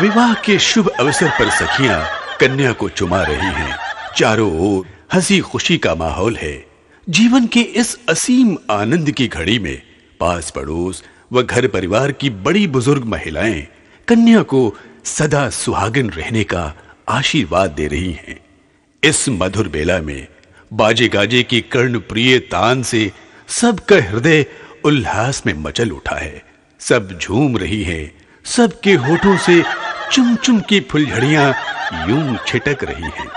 विवाह के शुभ अवसर पर सखियां कन्या को चुमा रही हैं। चारों ओर हंसी खुशी का माहौल है। जीवन के इस असीम आनंद की घड़ी में पास पड़ोस व घर परिवार की बड़ी बुजुर्ग महिलाएं कन्या को सदा सुहागिन रहने का आशीर्वाद दे रही हैं। इस मधुर बेला में बाजे गाजे की कर्ण प्रिय तान से सबका हृदय उल्लास में मचल उठा है। सब झूम रही हैं, सबके होठों से चुम चुम की फुलझड़ियां यूं छिटक रही हैं।